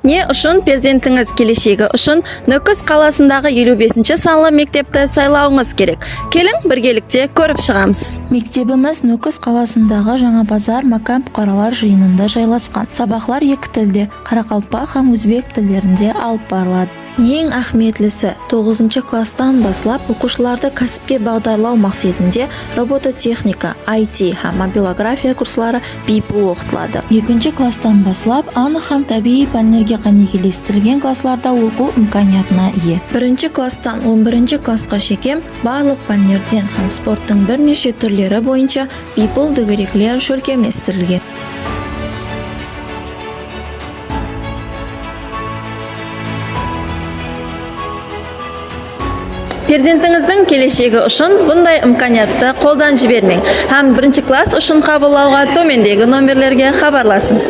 Не үшін перзентіңіз келешегі үшін Нүкіс қаласындағы 55 санлы мектепті сайлауыңыз керек? Келің біргелікте көріп шығамыз. Мектебіміз Нүкіс қаласындағы Жаңабазар Макам бұқаралар жиынында жайласқан. Сабақлар екі тілде, қарақалпақ һәм өзбек тілдерінде алып барылады. Ең ахметлісі 9 класстан баслап оқушыларды кәсіпке бағдарлау мақсатында робототехника, IT һәм мобилография курслары бейпіл оқытылады. 2 класстан баслап анық һәм табиғи пәндерге қанегелестірілген классларда оқу имканиятына ие. 1 класстан 11 классқа шекем барлық пәндерден һәм спорттың бірнеше түрлері бойынша бейпіл дөңгелеклер шөлкемлестірілген. Перзентіңіздің келешегі үшін бұндай имканиятты қолдан жібермең. Һәм 1 класс үшін қабылдауға төмендегі номерлерге хабарласын.